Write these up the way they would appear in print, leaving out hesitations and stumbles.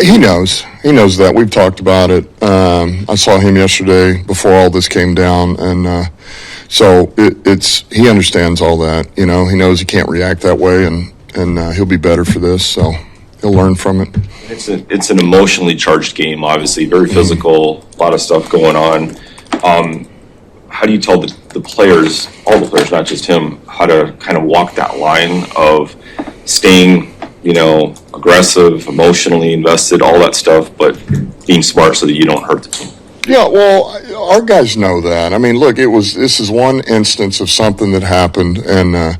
He knows. He knows that. We've talked about it. I saw him yesterday before all this came down, and so he understands all that. You know, he knows he can't react that way, and he'll be better for this. So he'll learn from it. It's an emotionally charged game, obviously, very physical, a lot of stuff going on. How do you tell the players, all the players, not just him, how to kind of walk that line of staying, aggressive, emotionally invested, all that stuff, but being smart so that you don't hurt the team? Yeah, well, our guys know that. I mean, look, this is one instance of something that happened, and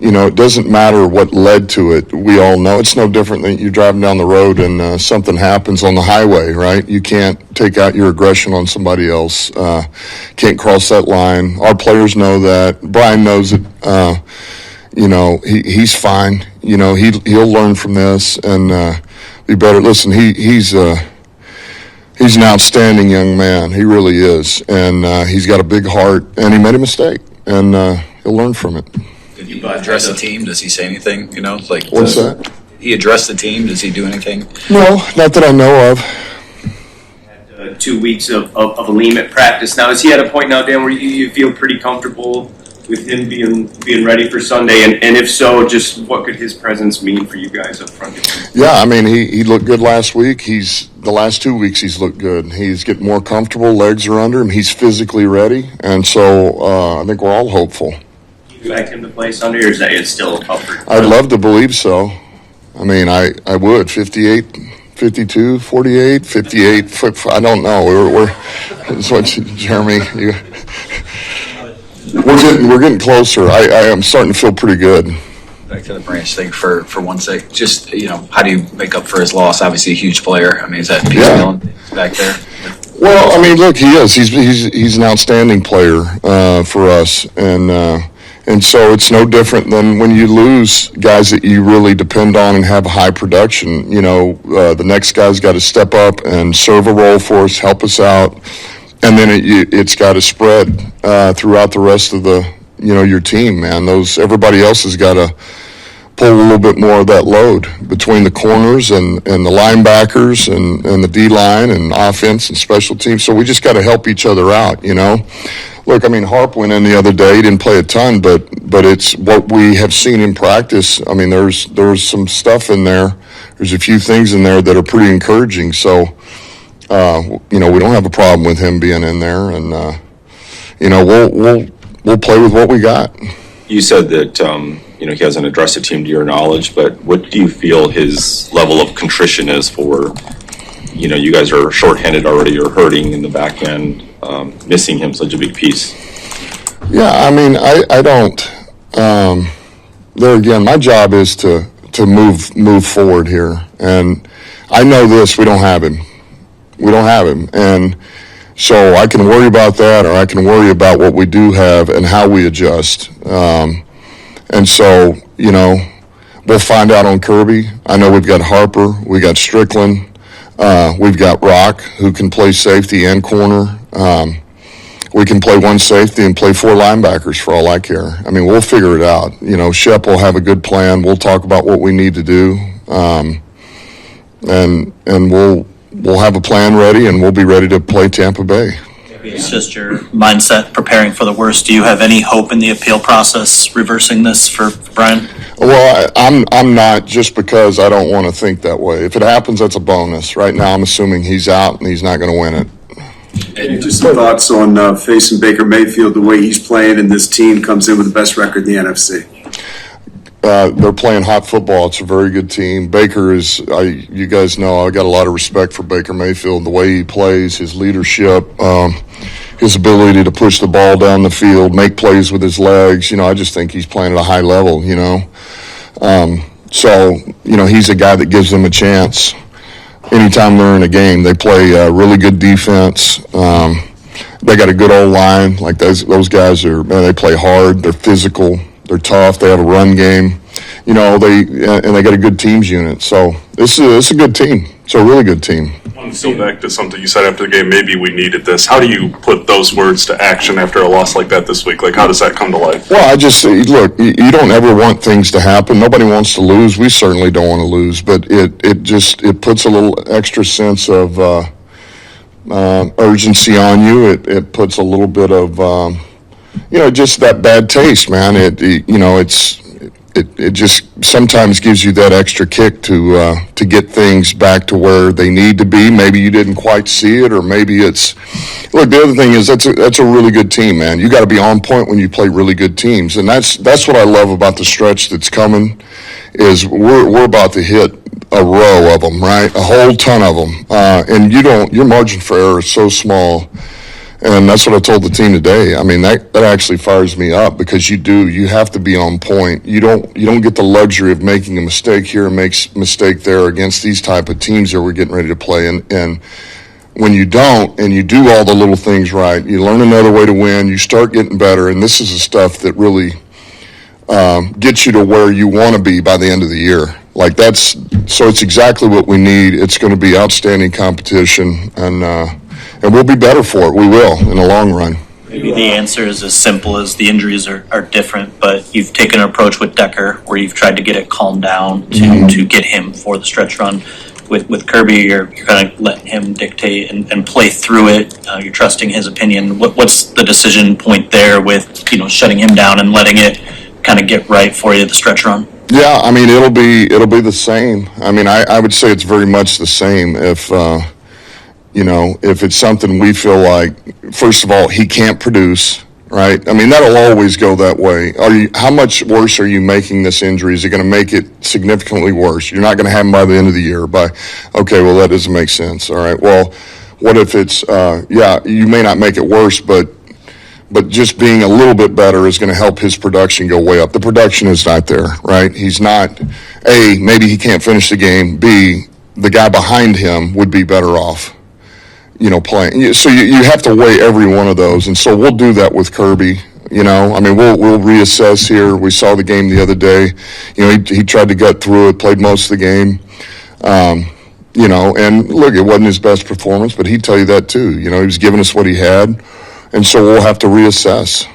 it doesn't matter what led to it. We all know it's no different than you're driving down the road and something happens on the highway, right? You can't take out your aggression on somebody else. Can't cross that line. Our players know that. Brian knows it. He's fine. He'll learn from this and be better. Listen, he's an outstanding young man. He really is, and he's got a big heart. And he made a mistake, and he'll learn from it. Did he address the team? Does he say anything? What's that? He addressed the team. Does he do anything? No, not that I know of. Had 2 weeks of Aleem at practice. Now, is he at a point now, Dan, where you feel pretty comfortable with him being ready for Sunday? And if so, just what could his presence mean for you guys up front? Yeah, I mean, he looked good last week. The last 2 weeks he's looked good. He's getting more comfortable. Legs are under him. He's physically ready. And so I think we're all hopeful. Do you expect him to play Sunday, or is that still a comfort? I'd love to believe so. I mean, I would. 58, 52, 48, 58. I don't know. That's what Jeremy. We're getting closer. I am starting to feel pretty good. Back to the Branch thing for one sec. Just how do you make up for his loss? Obviously, a huge player. I mean, is that Pete Millen back there? Well, I mean, look, he is. He's an outstanding player for us, and so it's no different than when you lose guys that you really depend on and have high production. The next guy's got to step up and serve a role for us, help us out, and then it's got to spread throughout the rest of your team, man. Everybody else has got to pull a little bit more of that load between the corners and the linebackers and the D-line and offense and special teams. So we just got to help each other out, Look, I mean, Harp went in the other day. He didn't play a ton, but it's what we have seen in practice. I mean, there's some stuff in there. There's a few things in there that are pretty encouraging. So, we don't have a problem with him being in there, and we'll play with what we got. You said that he hasn't addressed the team to your knowledge, but what do you feel his level of contrition is for? You guys are shorthanded already, or hurting in the back end, missing him such a big piece. Yeah, I mean, I don't. There again, my job is to move forward here, and I know this. We don't have him, and so I can worry about that, or I can worry about what we do have and how we adjust. And so we'll find out on Kirby. I know we've got Harper, we got Strickland. We've got Rock, who can play safety and corner. We can play one safety and play 4 linebackers for all I care. I mean, we'll figure it out. Shep will have a good plan. We'll talk about what we need to do, and we'll have a plan ready, and we'll be ready to play Tampa Bay. It's just your mindset preparing for the worst. Do you have any hope in the appeal process reversing this for Brian? Well, I'm not, just because I don't want to think that way. If it happens, that's a bonus. Right now, I'm assuming he's out and he's not going to win it. And just some thoughts on facing Baker Mayfield, the way he's playing, and this team comes in with the best record in the NFC. They're playing hot football. It's a very good team. Baker is, you guys know, I got a lot of respect for Baker Mayfield, the way he plays, his leadership, his ability to push the ball down the field, make plays with his legs. I just think he's playing at a high level, So, he's a guy that gives them a chance. Anytime they're in a game, they play really good defense. They got a good old line. Like those guys they play hard. They're physical. They're tough. They have a run game. They got a good teams unit. So this is a good team. It's a really good team. So back to something you said after the game, maybe we needed this. How do you put those words to action after a loss like that this week? Like, how does that come to life? Well, I just look. You don't ever want things to happen. Nobody wants to lose. We certainly don't want to lose. But it puts a little extra sense of urgency on you. It puts a little bit of just that bad taste, man. It just sometimes gives you that extra kick to get things back to where they need to be. Maybe you didn't quite see it, or maybe it's. Look, the other thing is that's a really good team, man. You got to be on point when you play really good teams, and that's what I love about the stretch that's coming. Is we're about to hit a row of them, right? A whole ton of them, and your margin for error is so small. And that's what I told the team today. I mean, that actually fires me up, because you have to be on point. You don't get the luxury of making a mistake here and makes mistake there against these type of teams that we're getting ready to play. And when you don't, and you do all the little things right, you learn another way to win, you start getting better. And this is the stuff that really gets you to where you want to be by the end of the year. Like so it's exactly what we need. It's going to be outstanding competition, and we'll be better for it. We will in the long run. Maybe the answer is as simple as the injuries are different, but you've taken an approach with Decker where you've tried to get it calmed down to get him for the stretch run. With Kirby, you're kind of letting him dictate and play through it. You're trusting his opinion. What's the decision point there with shutting him down and letting it kind of get right for you the stretch run? Yeah, I mean it'll be the same. I mean I would say it's very much the same if it's something we feel like, first of all, he can't produce, right? I mean, that'll always go that way. How much worse are you making this injury? Is it going to make it significantly worse? You're not going to have him by the end of the year. Okay, well, that doesn't make sense. All right, well, what if it's, you may not make it worse, but just being a little bit better is going to help his production go way up. The production is not there, right? He's not, A, maybe he can't finish the game. B, the guy behind him would be better off. Playing. So you have to weigh every one of those, and so we'll do that with Kirby. I mean, we'll reassess here. We saw the game the other day. He tried to gut through it, played most of the game. And look, it wasn't his best performance, but he'd tell you that too. He was giving us what he had, and so we'll have to reassess.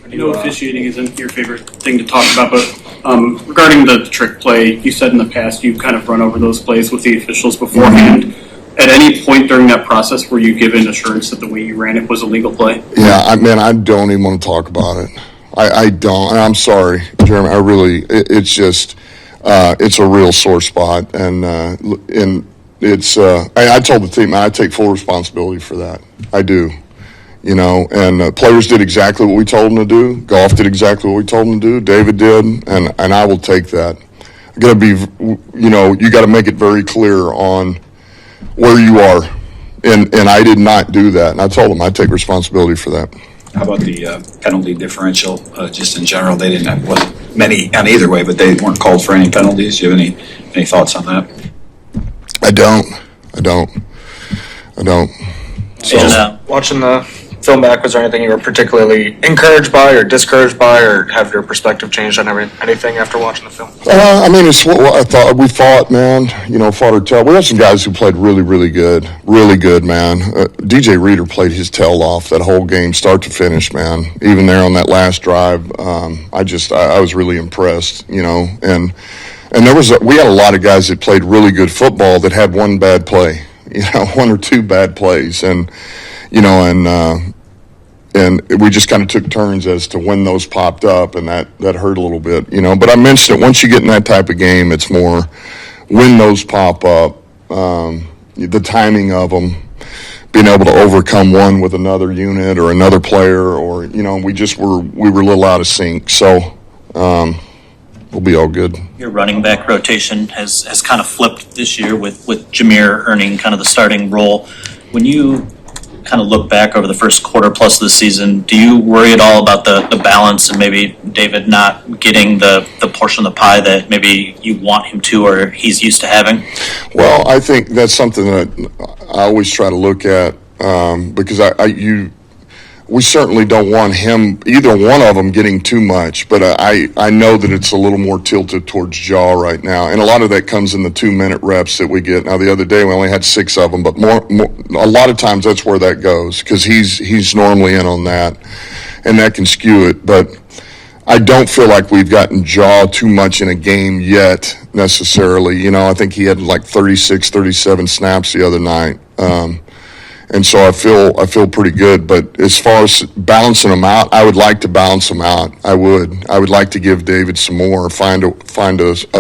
Officiating isn't your favorite thing to talk about, but regarding the trick play, you said in the past you've kind of run over those plays with the officials beforehand. Mm-hmm. At any point during that process were you given assurance that the way you ran it was a legal play? Yeah, I don't even want to talk about it. I don't. And I'm sorry, Jeremy. It's just, it's a real sore spot. And it's, I told the team, I take full responsibility for that. I do. And players did exactly what we told them to do. Goff did exactly what we told them to do. David did. And I will take that. Got to be, you got to make it very clear on where you are, and I did not do that, and I told them I take responsibility for that. How about the penalty differential, just in general? They didn't have wasn't many on either way, but they weren't called for any penalties. Do you have any thoughts on that? I don't. So, watching the film back, was there anything you were particularly encouraged by or discouraged by, or have your perspective changed on anything after watching the film? I mean, it's what I thought. We fought, man. Fought our tail. We had some guys who played really, really good, man. DJ Reader played his tail off that whole game, start to finish, man. Even there on that last drive, I was really impressed, And we had a lot of guys that played really good football that had one bad play, one or two bad plays, and we just kind of took turns as to when those popped up, and that hurt a little bit, But I mentioned it, once you get in that type of game, it's more when those pop up, the timing of them, being able to overcome one with another unit or another player, or, we were a little out of sync. So we'll be all good. Your running back rotation has kind of flipped this year with Jameer earning kind of the starting role. When you kind of look back over the first quarter plus of the season, do you worry at all about the balance and maybe David not getting the portion of the pie that maybe you want him to or he's used to having? Well, I think that's something that I always try to look at because we certainly don't want him, either one of them, getting too much. But I know that it's a little more tilted towards Jaw right now, and a lot of that comes in the 2-minute reps that we get. Now the other day we only had 6 of them, but a lot of times that's where that goes because he's normally in on that, and that can skew it. But I don't feel like we've gotten Jaw too much in a game yet necessarily. I think he had like 36, 37 snaps the other night. And so I feel pretty good. But as far as balancing them out, I would like to balance them out. I would like to give David some more, find a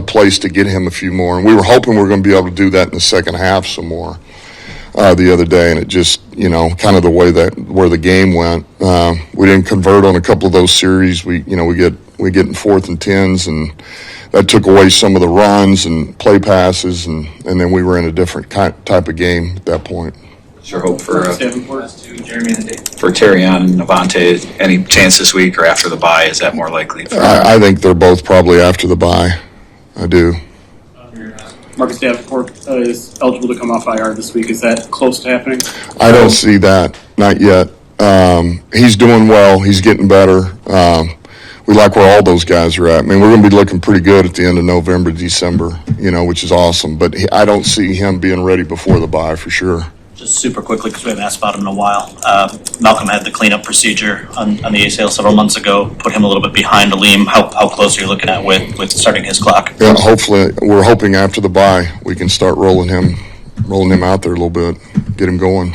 place to get him a few more. And we were hoping we were going to be able to do that in the second half some more the other day. And it just, kind of the way where the game went. We didn't convert on a couple of those series. We get in 4th and 10s, and that took away some of the runs and play passes, and then we were in a different type of game at that point. Sure hope for Jeremy and Dave. for Terrion and Navante. Any chance this week or after the bye? Is that more likely? I think they're both probably after the bye. I do. Marcus Davenport is eligible to come off IR this week. Is that close to happening? I don't see that. Not yet. He's doing well. He's getting better. We like where all those guys are at. I mean, we're going to be looking pretty good at the end of November, December, which is awesome. But I don't see him being ready before the bye for sure. Just super quickly, because we haven't asked about him in a while. Malcolm had the cleanup procedure on the ACL several months ago, put him a little bit behind Aleem. How close are you looking at with starting his clock? Yeah, hopefully, we're hoping after the bye we can start rolling him out there a little bit, get him going.